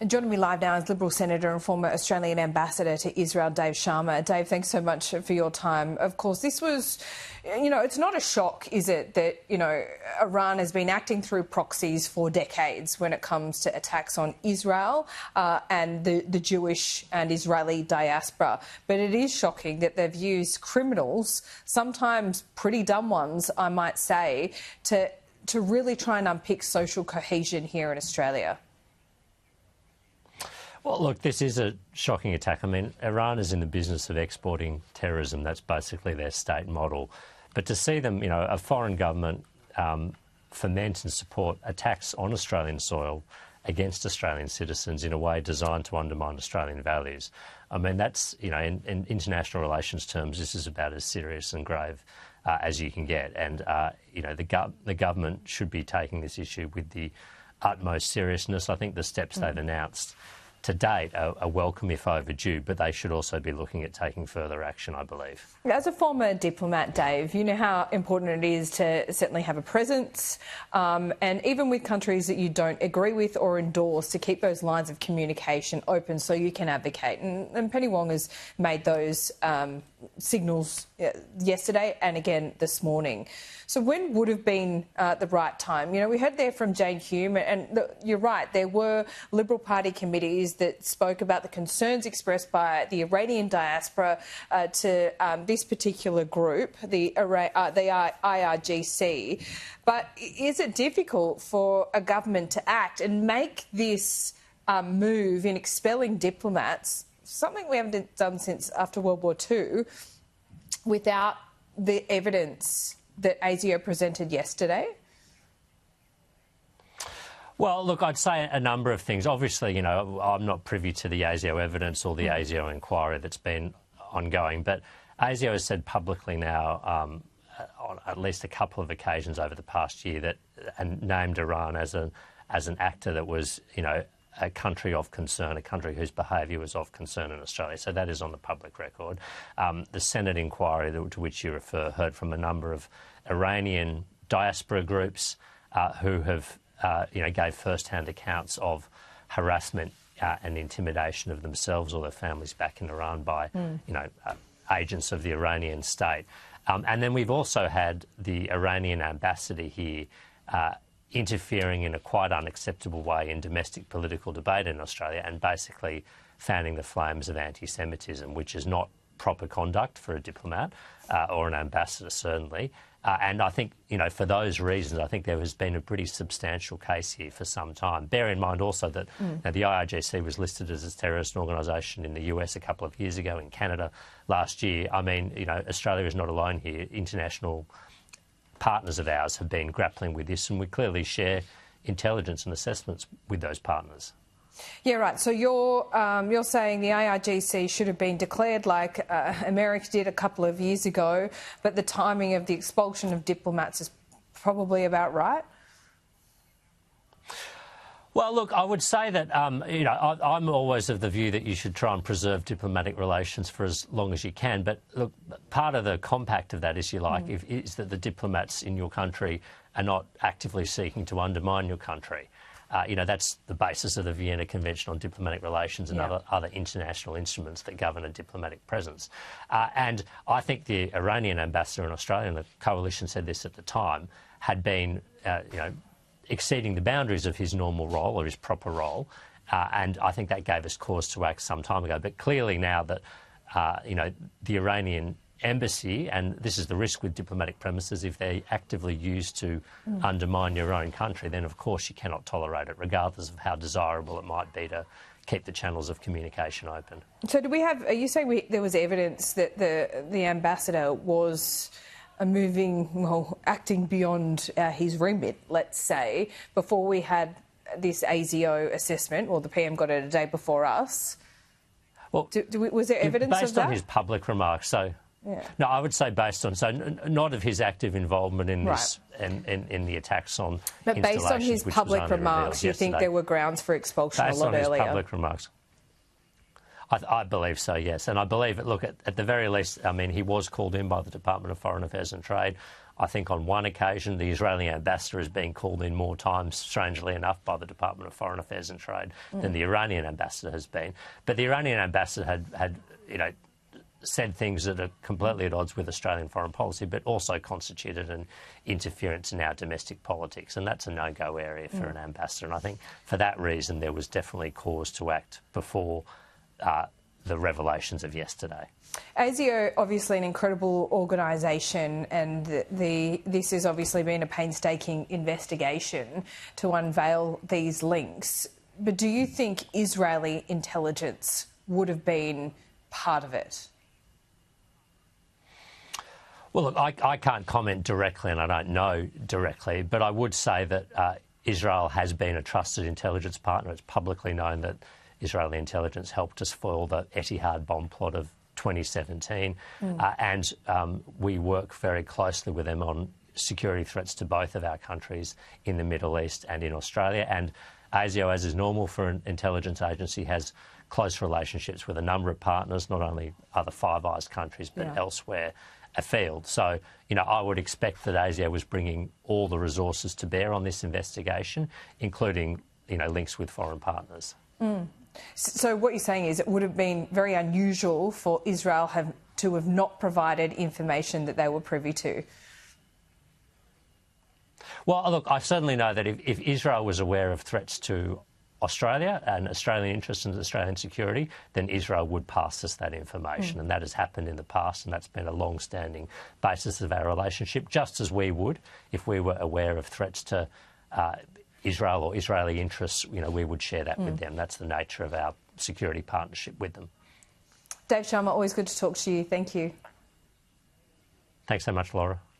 And joining me live now is Liberal Senator and former Australian Ambassador to Israel, Dave Sharma. Dave, thanks so much for your time. Of course, this was, it's not a shock, is it, that, Iran has been acting through proxies for decades when it comes to attacks on Israel and the Jewish and Israeli diaspora. But it is shocking that they've used criminals, sometimes pretty dumb ones, I might say, to really try and unpick social cohesion here in Australia. Well, look, this is a shocking attack. I mean, Iran is in the business of exporting terrorism. That's basically their state model. But to see them, a foreign government foment and support attacks on Australian soil against Australian citizens in a way designed to undermine Australian values, I mean, that's, in international relations terms, this is about as serious and grave as you can get. And, the government should be taking this issue with the utmost seriousness. I think the steps they've announced to date are welcome if overdue, but they should also be looking at taking further action, I believe. As a former diplomat, Dave, you know how important it is to certainly have a presence, and even with countries that you don't agree with or endorse, to keep those lines of communication open so you can advocate. And Penny Wong has made those signals yesterday and again this morning. So when would have been the right time? We heard there from Jane Hume, and you're right, there were Liberal Party committees that spoke about the concerns expressed by the Iranian diaspora to this particular group, the IRGC. But is it difficult for a government to act and make this move in expelling diplomats, something we haven't done since after World War II, without the evidence that ASIO presented yesterday? Well, look, I'd say a number of things. Obviously, I'm not privy to the ASIO evidence or the ASIO inquiry that's been ongoing, but ASIO has said publicly now on at least a couple of occasions over the past year that and named Iran as an actor that was, a country of concern, a country whose behaviour was of concern in Australia. So that is on the public record. The Senate inquiry to which you refer heard from a number of Iranian diaspora groups who have, gave first-hand accounts of harassment and intimidation of themselves or their families back in Iran by, agents of the Iranian state. And then we've also had the Iranian ambassador here interfering in a quite unacceptable way in domestic political debate in Australia and basically fanning the flames of anti-Semitism, which is not proper conduct for a diplomat or an ambassador, certainly. And I think, for those reasons, I think there has been a pretty substantial case here for some time. Bear in mind also that the IRGC was listed as a terrorist organisation in the US a couple of years ago, in Canada last year. I mean, Australia is not alone here. International partners of ours have been grappling with this, and we clearly share intelligence and assessments with those partners. Yeah, right. So you're saying the IRGC should have been declared like America did a couple of years ago, but the timing of the expulsion of diplomats is probably about right? Well, look, I would say that, I'm always of the view that you should try and preserve diplomatic relations for as long as you can. But, look, part of the compact of that, as you like, is that the diplomats in your country are not actively seeking to undermine your country. That's the basis of the Vienna Convention on Diplomatic Relations and other international instruments that govern a diplomatic presence. And I think the Iranian ambassador in Australia, and the coalition said this at the time, had been, exceeding the boundaries of his normal role or his proper role. And I think that gave us cause to act some time ago. But clearly now that, the Iranian embassy, and this is the risk with diplomatic premises, if they're actively used to undermine your own country, then of course you cannot tolerate it, regardless of how desirable it might be to keep the channels of communication open. So are you saying there was evidence that the ambassador was acting beyond his remit, let's say, before we had this ASIO assessment, or the PM got it a day before us? Well, was there evidence of that? Based on his public remarks, so... Yeah. No, I would say based on, not of his active involvement in this and in the attacks on but based on his public remarks, you think there were grounds for expulsion a lot earlier? Based on his public remarks. I believe so, yes. And I believe, look, at the very least, I mean, he was called in by the Department of Foreign Affairs and Trade I think on one occasion the Israeli ambassador has been called in more times, strangely enough, by the Department of Foreign Affairs and Trade than the Iranian ambassador has been. But the Iranian ambassador had said things that are completely at odds with Australian foreign policy, but also constituted an interference in our domestic politics, and that's a no-go area for an ambassador. And I think for that reason there was definitely cause to act before the revelations of yesterday. ASIO, obviously an incredible organisation, and this has obviously been a painstaking investigation to unveil these links. But do you think Israeli intelligence would have been part of it? Well, look, I can't comment directly, and I don't know directly, but I would say that Israel has been a trusted intelligence partner. It's publicly known that Israeli intelligence helped us foil the Etihad bomb plot of 2017, and we work very closely with them on security threats to both of our countries in the Middle East and in Australia. And ASIO, as is normal for an intelligence agency, has close relationships with a number of partners, not only other Five Eyes countries, but elsewhere afield. So, I would expect that ASIO was bringing all the resources to bear on this investigation, including, links with foreign partners. So what you're saying is it would have been very unusual for Israel to have not provided information that they were privy to? Well, look, I certainly know that if Israel was aware of threats to Australia and Australian interests and Australian security, then Israel would pass us that information. And that has happened in the past, and that's been a long-standing basis of our relationship, just as we would if we were aware of threats to Israel or Israeli interests. We would share that with them. That's the nature of our security partnership with them. Dave Sharma, always good to talk to you. Thank you. Thanks so much, Laura.